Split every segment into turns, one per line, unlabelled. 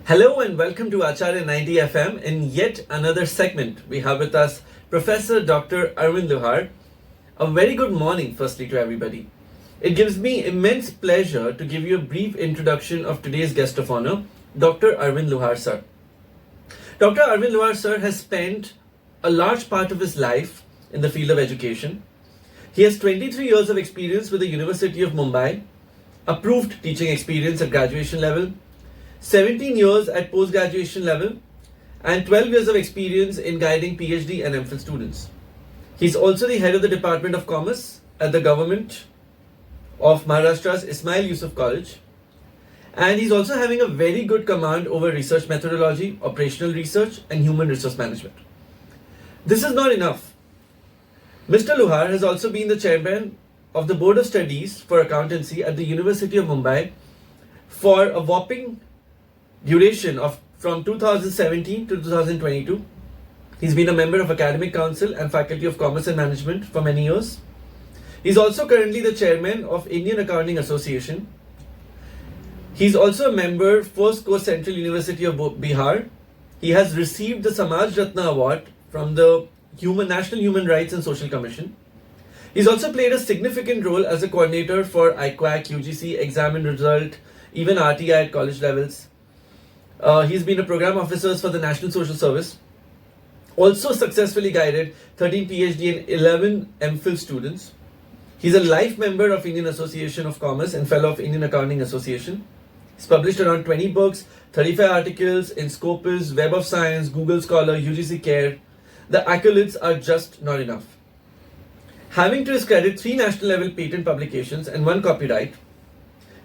Hello and welcome to Acharya 90 FM. In yet another segment, we have with us Professor Dr. Arvind Luhar. A very good morning, firstly, to everybody. It gives me immense pleasure to give you a brief introduction of today's guest of honor, Dr. Arvind Luhar sir. Dr. Arvind Luhar sir has spent a large part of his life in the field of education. He has 23 years of experience with the University of Mumbai, approved teaching experience at graduation level, 17 years at post-graduation level, and 12 years of experience in guiding PhD and MPhil students. He's also the head of the Department of Commerce at the government of Maharashtra's Ismail Yusuf College. And he's also having a very good command over research methodology, operational research, and human resource management. This is not enough. Mr. Luhar has also been the chairman of the Board of Studies for Accountancy at the University of Mumbai for a whopping duration of from 2017 to 2022. He's been a member of Academic Council and Faculty of Commerce and Management for many years. He's also currently the chairman of Indian Accounting Association. He's also a member First Coast Central University of Bihar. He has received the Samaj Ratna Award from the National Human Rights and Social Commission. He's also played a significant role as a coordinator for IQAC, UGC, exam and result, even RTI at college levels. He's been a program officer for the National Social Service. Also successfully guided 13 PhD and 11 MPhil students. He's a life member of Indian Association of Commerce and fellow of Indian Accounting Association. He's published around 20 books, 35 articles in Scopus, Web of Science, Google Scholar, UGC Care. The accolades are just not enough. Having to his credit 3 national level patent publications and 1 copyright,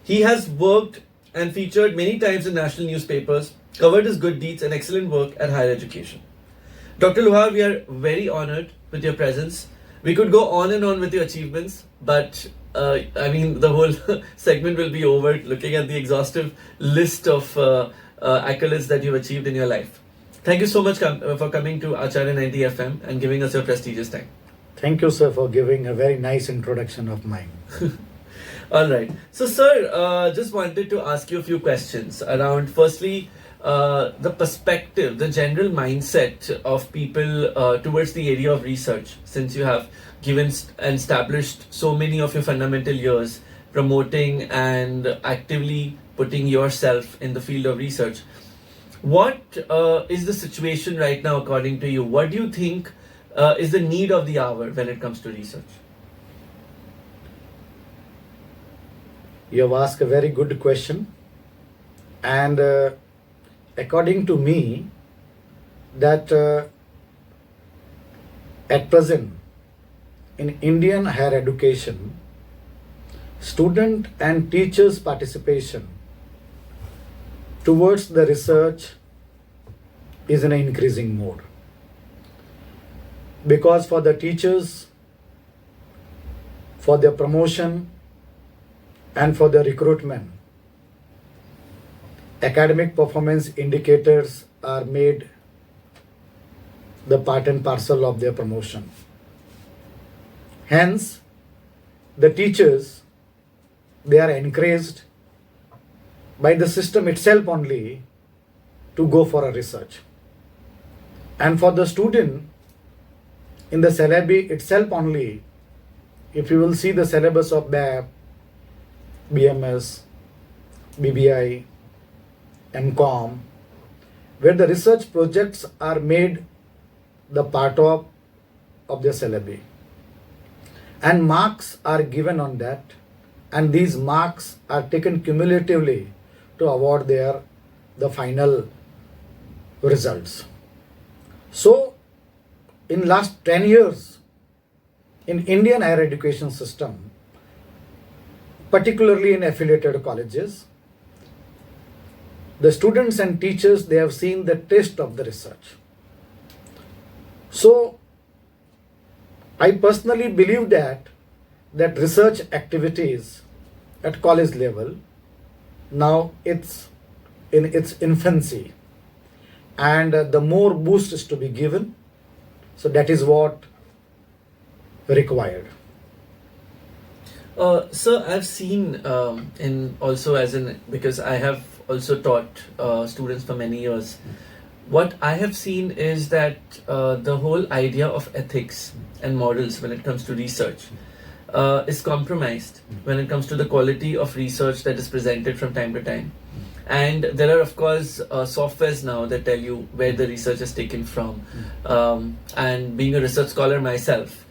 he has worked and featured many times in national newspapers, covered his good deeds and excellent work at higher education. Dr. Luhar, we are very honored with your presence. We could go on and on with your achievements, but the whole segment will be over looking at the exhaustive list of accolades that you've achieved in your life. Thank you so much for coming to Acharya 90 FM and giving us your prestigious time.
Thank you, sir, for giving a very nice introduction of mine.
All right. So, sir, just wanted to ask you a few questions around, firstly, the perspective, the general mindset of people towards the area of research, since you have given and established so many of your fundamental years promoting and actively putting yourself in the field of research. What is the situation right now according to you? What do you think is the need of the hour when it comes to research?
You have asked a very good question, and according to me, that at present in Indian higher education, student and teachers' participation towards the research is in an increasing mode. Because for the teachers, for their promotion and for the recruitment, academic performance indicators are made the part and parcel of their promotion. Hence, the teachers, they are encouraged by the system itself only to go for a research. And for the student, in the syllabi itself only, if you will see the syllabus of BAP, BMS, BBI, MCOM, where the research projects are made the part of the syllabi. And marks are given on that, and these marks are taken cumulatively to award the final results. So, in last 10 years, in Indian higher education system, particularly in affiliated colleges, the students and teachers, they have seen the taste of the research. So, I personally believe that research activities at college level, now it's in its infancy, and the more boost is to be given. So that is what required.
Sir, I've seen because I have also taught students for many years. What I have seen is that the whole idea of ethics and morals when it comes to research is compromised when it comes to the quality of research that is presented from time to time. And there are, of course, softwares now that tell you where the research is taken from. And being a research scholar myself,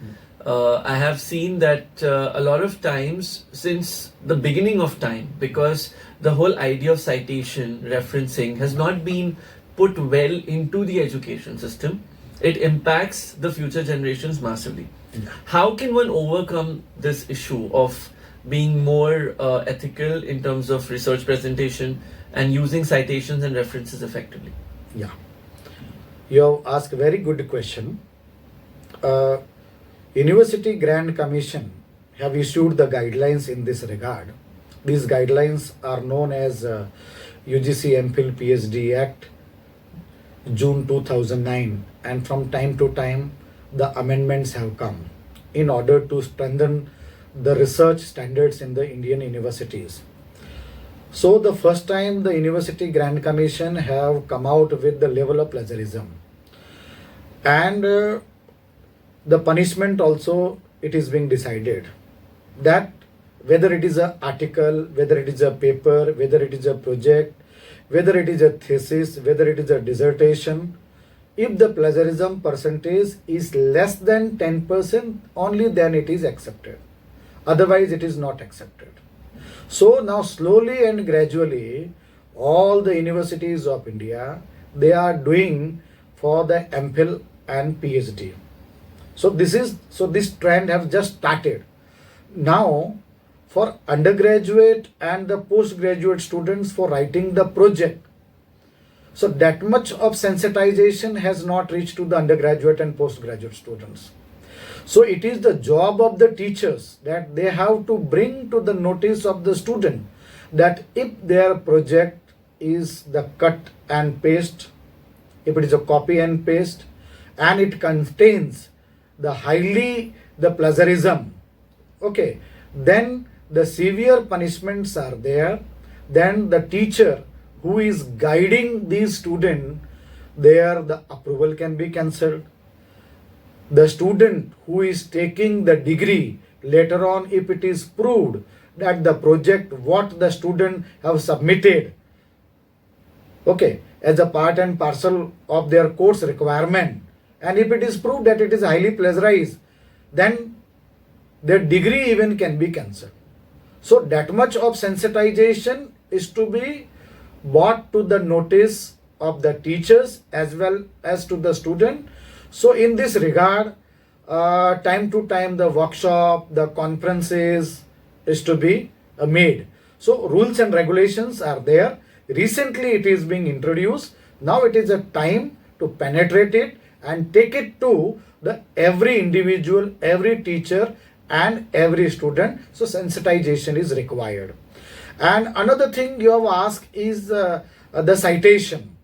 I have seen that a lot of times since the beginning of time, because the whole idea of citation, referencing has not been put well into the education system, it impacts the future generations massively. How can one overcome this issue of being more ethical in terms of research presentation and using citations and references effectively?
Yeah. You have asked a very good question. University Grand Commission have issued the guidelines in this regard. These guidelines are known as UGC MPhil PhD Act, June 2009, and from time to time the amendments have come in order to strengthen the research standards in the Indian universities. So the first time the University Grand Commission have come out with the level of plagiarism, and the punishment also it is being decided that whether it is an article, whether it is a paper, whether it is a project, whether it is a thesis, whether it is a dissertation, if the plagiarism percentage is less than 10%, only then it is accepted. Otherwise, it is not accepted. So now slowly and gradually, all the universities of India, they are doing for the MPhil and PhD. So this trend has just started. Now, for undergraduate and the postgraduate students for writing the project, so that much of sensitization has not reached to the undergraduate and postgraduate students. So it is the job of the teachers that they have to bring to the notice of the student that if their project is the cut and paste, if it is a copy and paste, and it contains the plagiarism, okay, then the severe punishments are there. Then the teacher who is guiding these students, there the approval can be cancelled. The student who is taking the degree, later on if it is proved that the project what the student have submitted, okay, as a part and parcel of their course requirement, and if it is proved that it is highly plagiarized, then their degree even can be cancelled. So that much of sensitization is to be brought to the notice of the teachers as well as to the student. So in this regard, time to time the workshop, the conferences is to be made. So rules and regulations are there. Recently it is being introduced. Now it is a time to penetrate it and take it to the every individual, every teacher and every student. So sensitization is required. And another thing you have asked is the citation.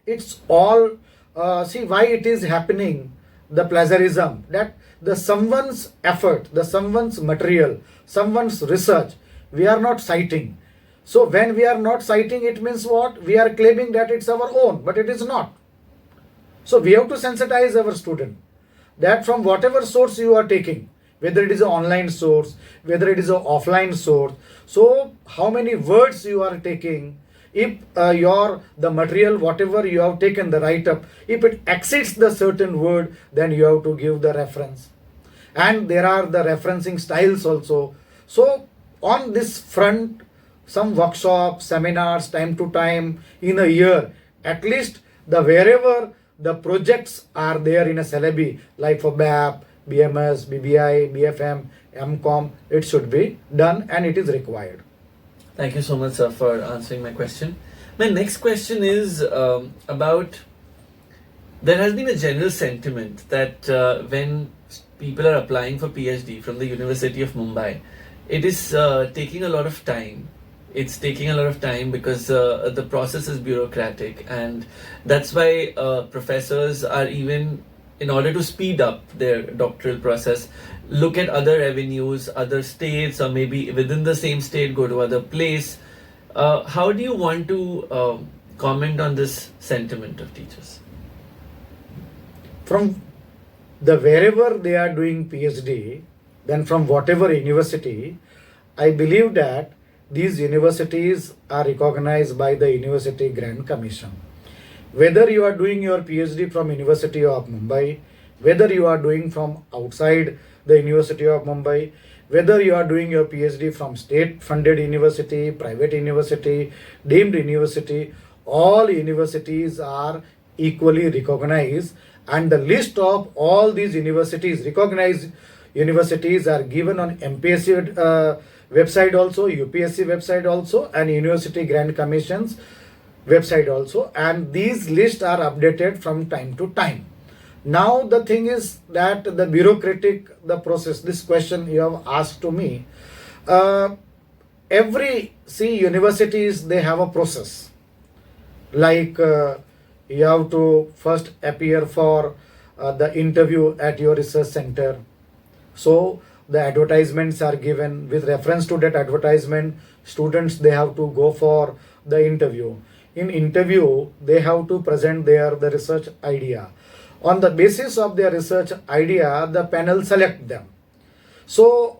It's all, see why it is happening, the plagiarism, that the someone's effort, the someone's material, someone's research, we are not citing. So when we are not citing, it means what? We are claiming that it's our own, but it is not. So we have to sensitize our student that from whatever source you are taking, whether it is an online source, whether it is an offline source, so how many words you are taking, if the material, whatever you have taken, the write-up, if it exceeds the certain word, then you have to give the reference. And there are the referencing styles also. So on this front, some workshops, seminars, time to time, in a year, at least the wherever the projects are there in a syllabi, like for BAP, BMS, BBI, BFM, MCOM, it should be done and it is required.
Thank you so much, sir, for answering my question. My next question is about, there has been a general sentiment that when people are applying for PhD from the University of Mumbai, it is taking a lot of time. It's taking a lot of time because the process is bureaucratic, and that's why professors are, even in order to speed up their doctoral process, look at other avenues, other states, or maybe within the same state go to other place How do you want to comment on this sentiment of teachers?
From the wherever they are doing PhD, then from whatever university, I believe that these universities are recognized by the University Grant Commission. Whether you are doing your PhD from University of Mumbai, whether you are doing from outside the University of Mumbai, whether you are doing your PhD from state funded university, private university, deemed university, all universities are equally recognized, and the list of all these universities, recognized universities, are given on MPSC website also, UPSC website also, and University Grant Commission's website also, and these lists are updated from time to time. Now the thing is that the bureaucratic, the process, this question you have asked to me, universities, they have a process. Like you have to first appear for the interview at your research center. So the advertisements are given. With reference to that advertisement, students, they have to go for the interview. In interview, they have to present the research idea. On the basis of their research idea, the panel select them. So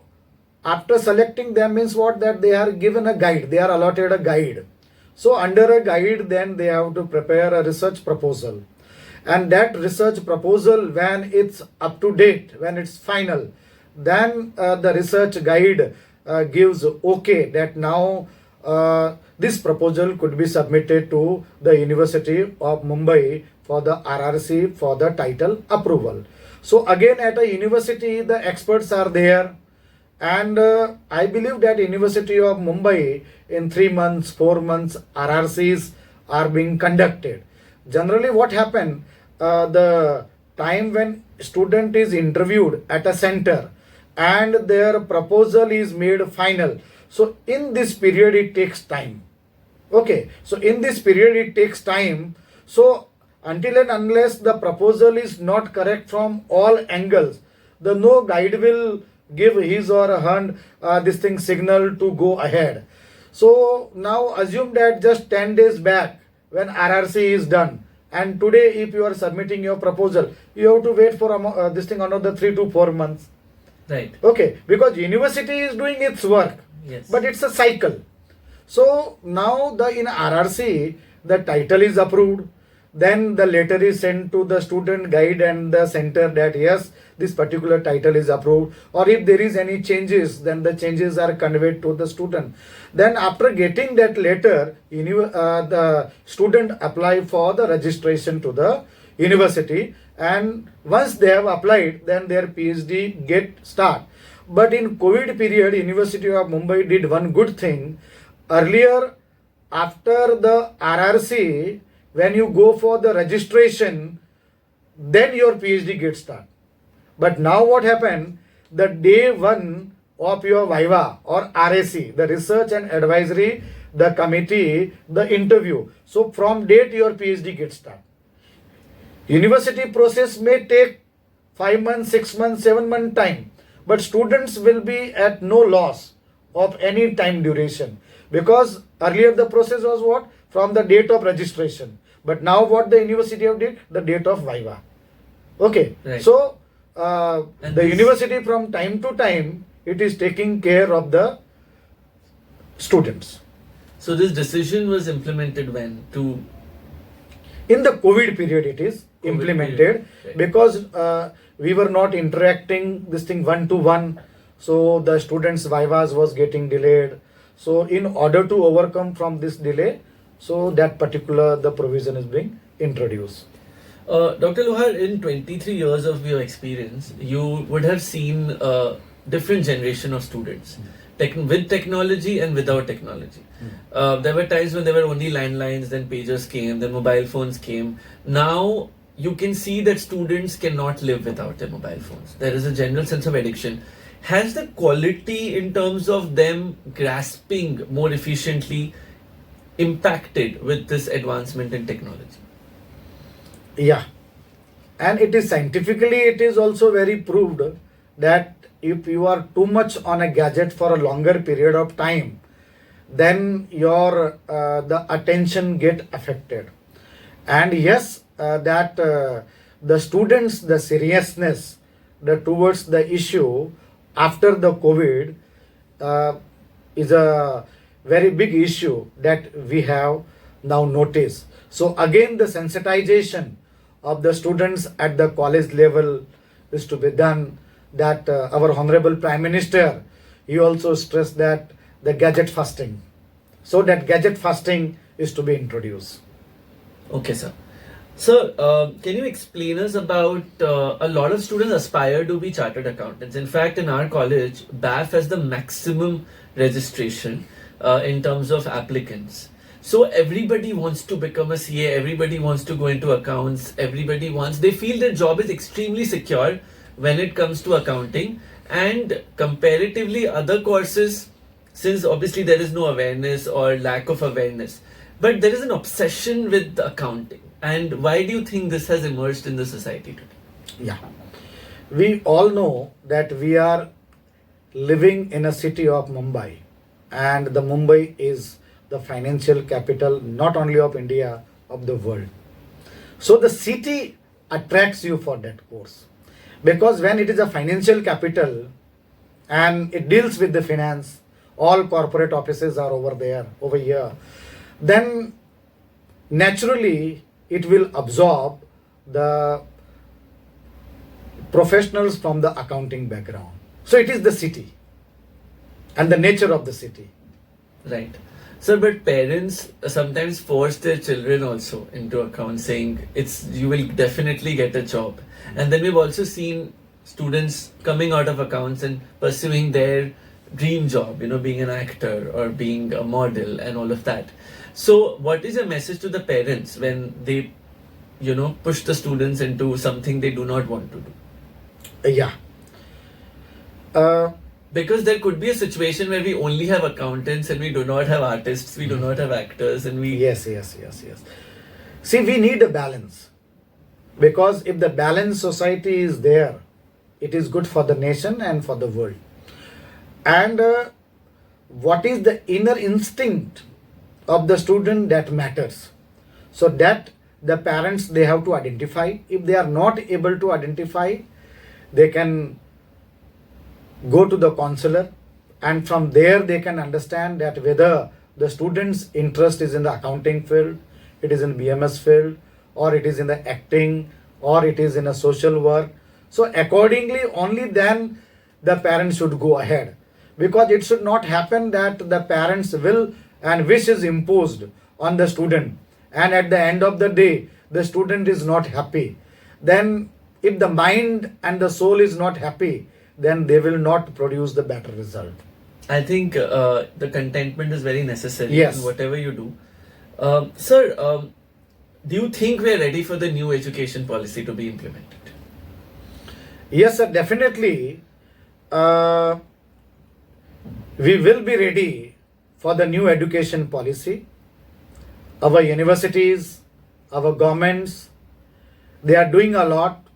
after selecting them means what? That they are given a guide, they are allotted a guide. So under a guide, then they have to prepare a research proposal. And that research proposal, when it's up to date, when it's final, then the research guide gives okay that now this proposal could be submitted to the University of Mumbai for the RRC for the title approval. So again, at a university, the experts are there, and I believe that University of Mumbai, in 3 months, 4 months, RRCs are being conducted. Generally what happened, the time when student is interviewed at a center and their proposal is made final, so in this period it takes time. Okay, so in this period it takes time. So until and unless the proposal is not correct from all angles, the no guide will give his or her this thing signal to go ahead. So now assume that just 10 days back when RRC is done, and today if you are submitting your proposal, you have to wait for this thing another 3 to 4 months.
Right.
Okay, because university is doing its work.
Yes.
But it's a cycle. So now in RRC, the title is approved. Then the letter is sent to the student guide and the center that yes, this particular title is approved. Or if there is any changes, then the changes are conveyed to the student. Then after getting that letter, the student apply for the registration to the university. And once they have applied, then their PhD get start. But in COVID period, University of Mumbai did one good thing. Earlier, after the RRC, when you go for the registration, then your PhD gets start. But now what happened? The day one of your Viva or RAC, the research and advisory, the committee, the interview. So from date your PhD gets start. University process may take 5 months, 6 months, 7 month time. But students will be at no loss of any time duration, because earlier the process was what? From the date of registration. But now what the university have did? The date of Viva. Okay.
Right.
So the university from time to time, it is taking care of the students.
So this decision was implemented when?
In the COVID period it is implemented.
Right.
Because we were not interacting this thing one to one, so the students' vivas was getting delayed. So in order to overcome from this delay, so that particular the provision is being introduced.
Dr. Luhar, in 23 years of your experience, you would have seen a different generation of students, with technology and without technology. There were times when there were only landlines, then pagers came, then mobile phones came. Now you can see that students cannot live without their mobile phones. There is a general sense of addiction. Has the quality in terms of them grasping more efficiently impacted with this advancement in technology?
Yeah. And it is scientifically, it is also very proved that if you are too much on a gadget for a longer period of time, then your the attention get affected. And yes, that the students, the seriousness the towards the issue after the COVID uh, is a very big issue that we have now noticed. So again, the sensitization of the students at the college level is to be done. That our honorable Prime Minister, he also stressed that the gadget fasting. So that gadget fasting is to be introduced.
Okay, sir. So, can you explain us about a lot of students aspire to be chartered accountants. In fact, in our college, BAF has the maximum registration in terms of applicants. So everybody wants to become a CA, everybody wants to go into accounts, everybody wants, they feel their job is extremely secure when it comes to accounting, and comparatively other courses, since obviously there is no awareness or lack of awareness, but there is an obsession with accounting. And why do you think this has emerged in the society today?
Yeah. We all know that we are living in a city of Mumbai, and the Mumbai is the financial capital not only of India, of the world. So the city attracts you for that course, because when it is a financial capital and it deals with the finance, all corporate offices are over here, then naturally it will absorb the professionals from the accounting background. So it is the city and the nature of the city.
Right. Sir, but parents sometimes force their children also into accounts, saying you will definitely get a job. And then we've also seen students coming out of accounts and pursuing their dream job, being an actor or being a model and all of that. So what is your message to the parents when they, push the students into something they do not want to do?
Yeah.
Because there could be a situation where we only have accountants and we do not have artists, we do not have actors, and we...
Yes. See, we need a balance. Because if the balanced society is there, it is good for the nation and for the world. And what is the inner instinct of the student that matters. So that the parents, they have to identify. If they are not able to identify, they can go to the counselor, and from there they can understand that whether the student's interest is in the accounting field, it is in BMS field, or it is in the acting, or it is in a social work. So accordingly, only then the parents should go ahead, because it should not happen that the parents' will and wish is imposed on the student, and at the end of the day the student is not happy. Then if the mind and the soul is not happy, then they will not produce the better result.
I think the contentment is very necessary
Yes.
in whatever you do. Sir, do you think we are ready for the new education policy to be implemented?
Yes, sir, definitely. We will be ready for the new education policy. Our universities, our governments, they are doing a lot,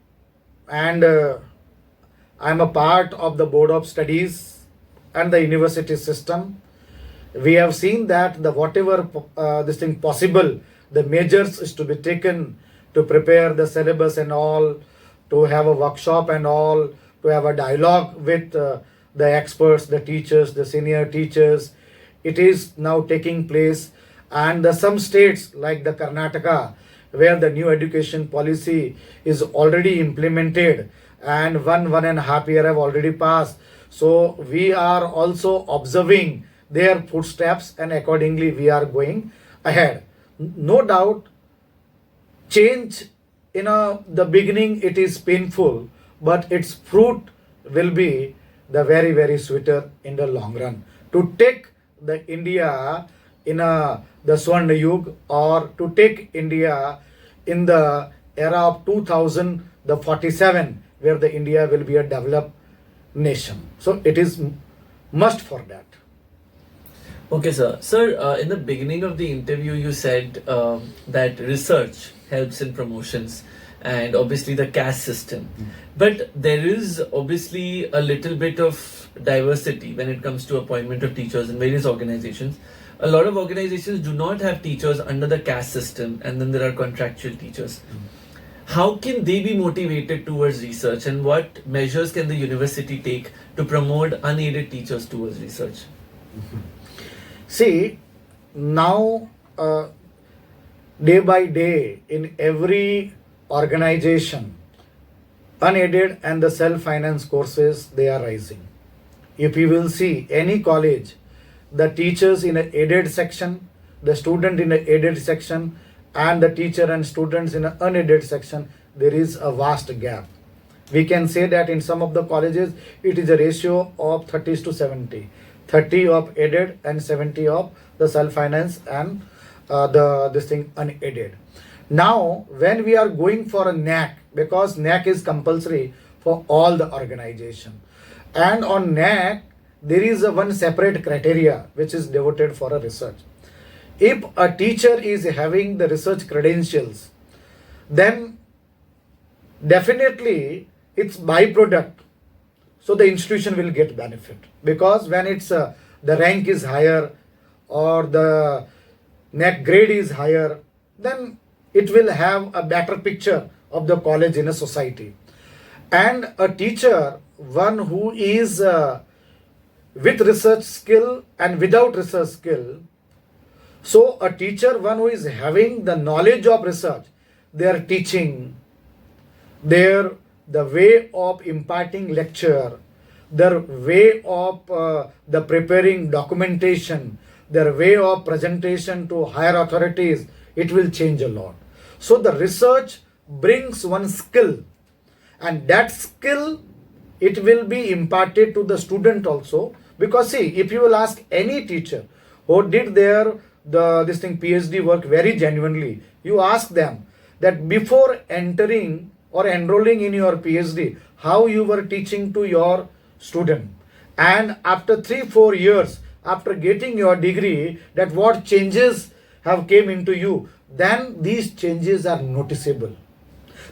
and I am a part of the board of studies and the university system. We have seen that the whatever this thing possible, the measures is to be taken to prepare the syllabus and all, to have a workshop and all, to have a dialogue with the experts, the teachers, the senior teachers. It is now taking place, and some states like the Karnataka, where the new education policy is already implemented, and one and a half year have already passed. So we are also observing their footsteps, and accordingly we are going ahead. No doubt, change in the beginning it is painful, but its fruit will be the very, very sweeter in the long run. To take the India in the Swarna Yug, or to take India in the era of 2047, where the India will be a developed nation. So it is must for that.
Okay, sir. Sir, in the beginning of the interview, you said that research helps in promotions and obviously the caste system. But there is obviously a little bit of diversity when it comes to appointment of teachers in various organizations. a lot of organizations do not have teachers under the caste system, and then there are contractual teachers. How can they be motivated towards research, and what measures can the university take to promote unaided teachers towards research?
See, now day by day in every organization, unaided and the self-finance courses, they are rising. If you will see any college, the teachers in an aided section, the student in an aided section, and the teacher and students in an unaided section, there is a vast gap. We can say that in some of the colleges, it is a ratio of 30:70. 30 of aided and 70 of the self-finance and this thing unaided. Now, when we are going for a NAC, because NAC is compulsory for all the organization, and on NAC, there is a one separate criteria which is devoted for a research. If a teacher is having the research credentials, then definitely it's byproduct. So the institution will get benefit, because when it's the rank is higher or the NAC grade is higher, then it will have a better picture of the college in a society. And a teacher, one who is with research skill and without research skill, so a teacher, one who is having the knowledge of research, their teaching, their the way of imparting lecture, their way of the preparing documentation, their way of presentation to higher authorities, it will change a lot. So the research brings one skill, and that skill, it will be imparted to the student also. Because see, if you will ask any teacher who did their PhD work very genuinely, you ask them that before entering or enrolling in your PhD, how you were teaching to your student, and after 3-4 years after getting your degree, that what changes have came into you, then these changes are noticeable.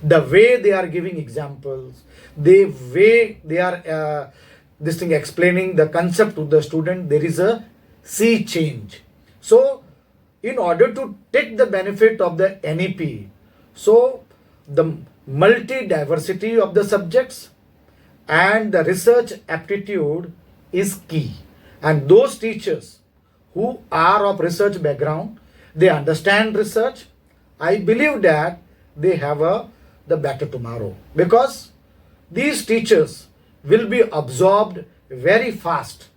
The way they are giving examples, the way they are explaining the concept to the student, there is a sea change. So in order to take the benefit of the NEP, so the multi-diversity of the subjects and the research aptitude is key. And those teachers who are of research background, they understand research, I believe that they have the better tomorrow, because these teachers will be absorbed very fast.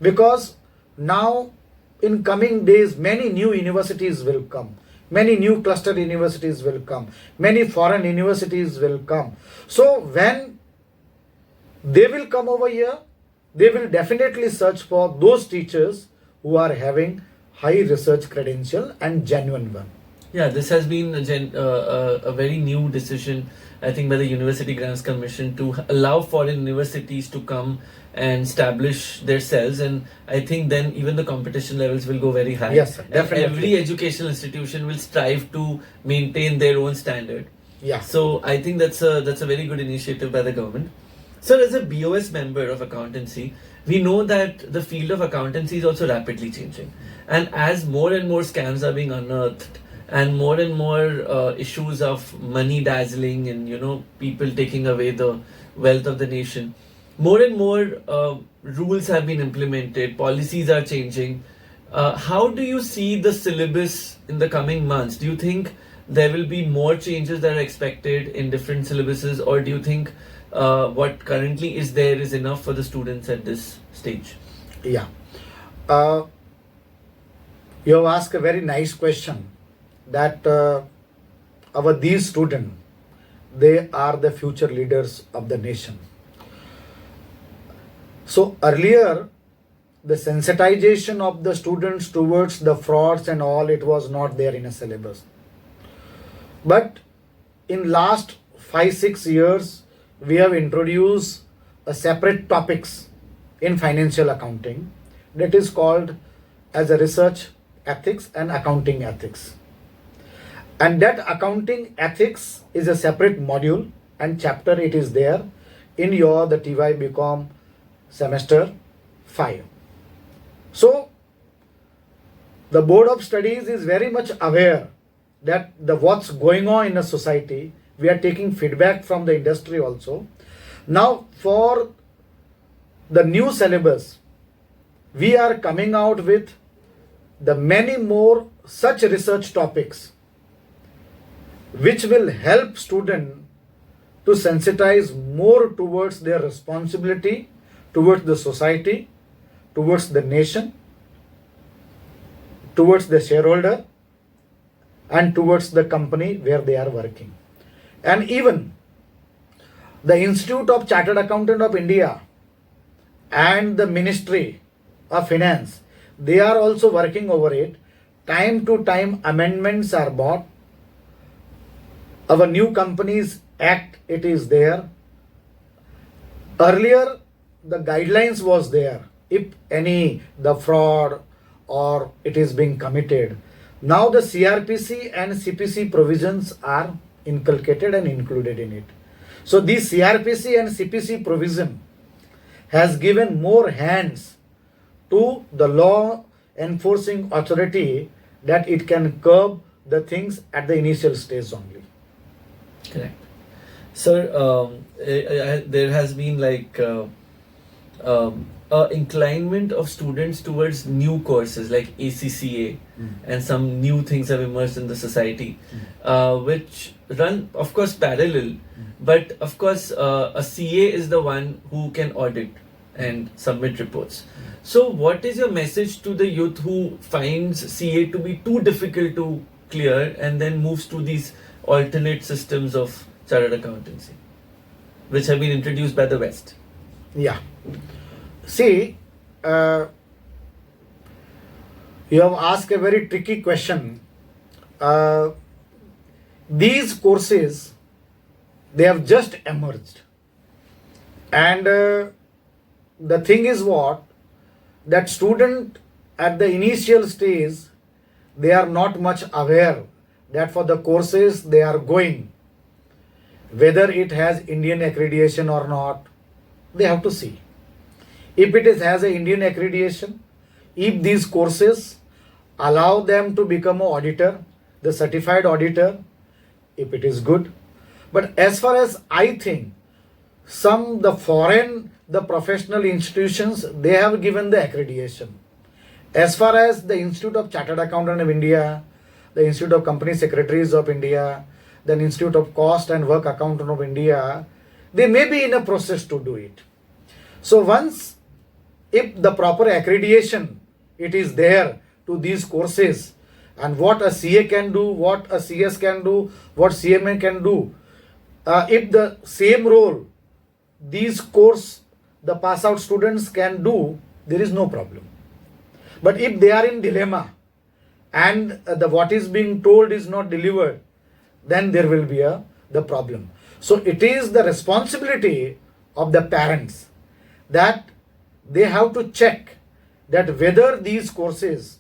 Because now in coming days, many new universities will come. Many new cluster universities will come. Many foreign universities will come. So when they will come over here, they will definitely search for those teachers who are having high research credential and genuine one.
Yeah, this has been a very new decision, I think, by the University Grants Commission to allow foreign universities to come and establish their cells, and I think then even the competition levels will go very high.
Yes, sir,
And
definitely.
every educational institution will strive to maintain their own standard.
Yeah.
So I think that's a very good initiative by the government. So as a BOS member of accountancy, we know that the field of accountancy is also rapidly changing, and as more and more scams are being unearthed, and more issues of money dazzling and people taking away the wealth of the nation, more and more rules have been implemented, policies are changing. How do you see the syllabus in the coming months? Do you think there will be more changes that are expected in different syllabuses, or do you think what currently is there is enough for the students at this stage?
Yeah. You have asked a very nice question, that these students, they are the future leaders of the nation. So earlier, the sensitization of the students towards the frauds and all, it was not there in a syllabus. But in last 5-6 years, we have introduced a separate topics in financial accounting that is called as a research ethics and accounting ethics. And that accounting ethics is a separate module and chapter, it is there in the TY BCom semester 5. So The Board of Studies is very much aware that the what's going on in a society. We are taking feedback from the industry also. Now for the new syllabus, we are coming out with the many more such research topics which will help students to sensitize more towards their responsibility, towards the society, towards the nation, towards the shareholder, and towards the company where they are working. And even the Institute of Chartered Accountant of India and the Ministry of Finance, they are also working over it. Time to time amendments are brought. Our new Companies Act, it is there. Earlier the guidelines was there, if any the fraud or it is being committed. Now the CRPC and CPC provisions are inculcated and included in it. So this CRPC and CPC provision has given more hands to the law enforcing authority that it can curb the things at the initial stage only.
Correct. Sir, there has been like inclinement of students towards new courses like ACCA, and some new things have emerged in the society, which run, of course, parallel. But of course, a CA is the one who can audit and submit reports. So, what is your message to the youth who finds CA to be too difficult to clear and then moves to these alternate systems of chartered accountancy, which have been introduced by the West?
Yeah. See, you have asked a very tricky question. These courses, they have just emerged. And the thing is what? That student at the initial stage, they are not much aware that for the courses they are going, whether it has Indian accreditation or not, they have to see. If it has an Indian accreditation, if these courses allow them to become an auditor, the certified auditor, if it is good. But as far as I think, the professional institutions, they have given the accreditation. As far as the Institute of Chartered Accountant of India, the Institute of Company Secretaries of India, the Institute of Cost and Work Accountant of India, they may be in a process to do it. So once, if the proper accreditation, it is there to these courses, and what a CA can do, what a CS can do, what CMA can do, if the same role, these course, the pass out students can do, there is no problem. But if they are in dilemma and what is being told is not delivered, then there will be the problem. So it is the responsibility of the parents that they have to check that whether these courses,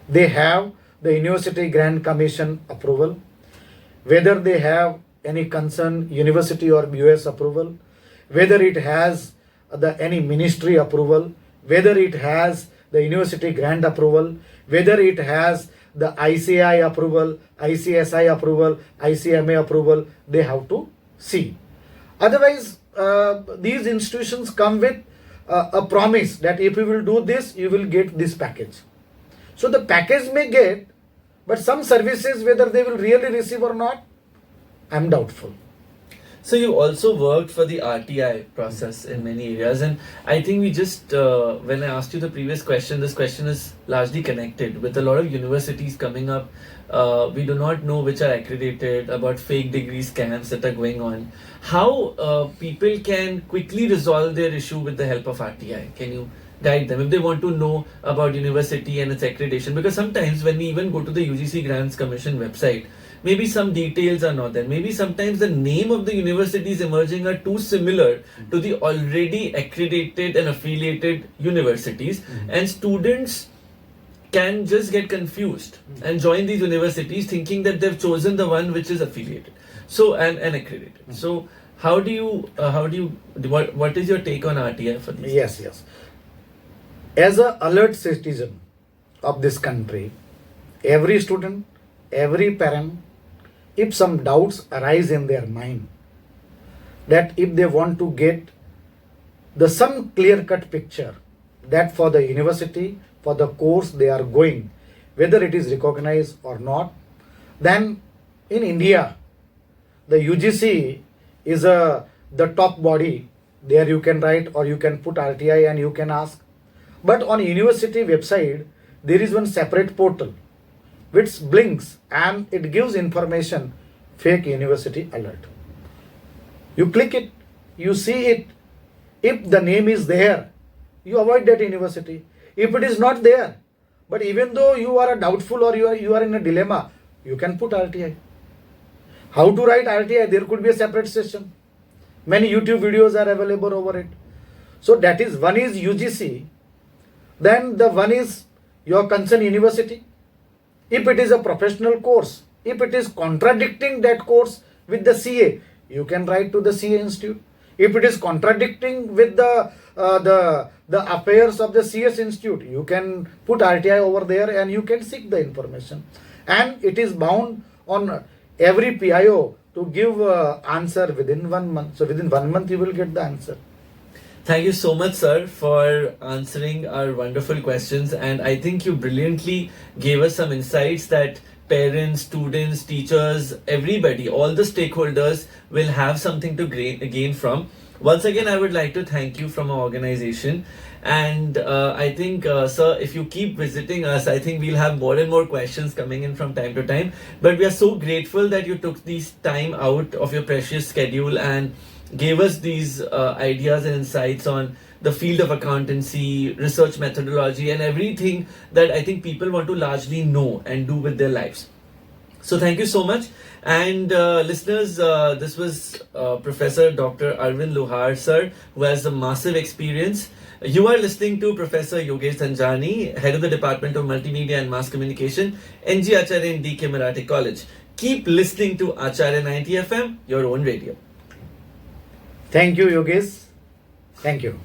they have the University Grant Commission approval, whether they have any concerned university or US approval, whether it has any ministry approval, whether it has the university grant approval, whether it has the ICI approval, ICSI approval, ICMA approval, they have to see. Otherwise, these institutions come with a promise that if you will do this, you will get this package. So the package may get, but some services, whether they will really receive or not, I am doubtful.
So you also worked for the RTI process in many areas, and I think we just, when I asked you the previous question, this question is largely connected with a lot of universities coming up. We do not know which are accredited, about fake degree scams that are going on. How people can quickly resolve their issue with the help of RTI? Can you guide them if they want to know about university and its accreditation? Because sometimes when we even go to the UGC Grants Commission website, maybe some details are not there. Maybe sometimes the name of the universities emerging are too similar to the already accredited and affiliated universities, and students can just get confused and join these universities thinking that they've chosen the one which is affiliated, so and accredited. So what is your take on RTI for this?
Yes. As an alert citizen of this country, every student, every parent, if some doubts arise in their mind, that if they want to get some clear-cut picture that for the university, for the course they are going, whether it is recognized or not, then in India, the UGC is the top body. There you can write or you can put RTI and you can ask. But on university website, there is one separate portal which blinks and it gives information, fake university alert. You click it, you see it. If the name is there, you avoid that university. If it is not there, but even though you are a doubtful or you are in a dilemma, you can put RTI. How to write RTI? There could be a separate session. Many YouTube videos are available over it. So that is, one is UGC, then the one is your concerned university. If it is a professional course, if it is contradicting that course with the CA, you can write to the CA Institute. If it is contradicting with the affairs of the CS Institute, you can put RTI over there and you can seek the information. And it is bound on every PIO to give answer within 1 month. So within 1 month you will get the answer.
Thank you so much, sir, for answering our wonderful questions. And I think you brilliantly gave us some insights that parents, students, teachers, everybody, all the stakeholders will have something to gain from. Once again, I would like to thank you from our organization. And I think, sir, if you keep visiting us, I think we'll have more and more questions coming in from time to time. But we are so grateful that you took this time out of your precious schedule and gave us these ideas and insights on the field of accountancy, research methodology, and everything that I think people want to largely know and do with their lives. So thank you so much. And listeners, this was Professor Dr. Arvind Luhar, sir, who has a massive experience. You are listening to Professor Yogesh Dhanjani, Head of the Department of Multimedia and Mass Communication, NG Acharya in DK Marathi College. Keep listening to Acharya 90 FM, your own radio.
Thank you, Yogesh. Thank you.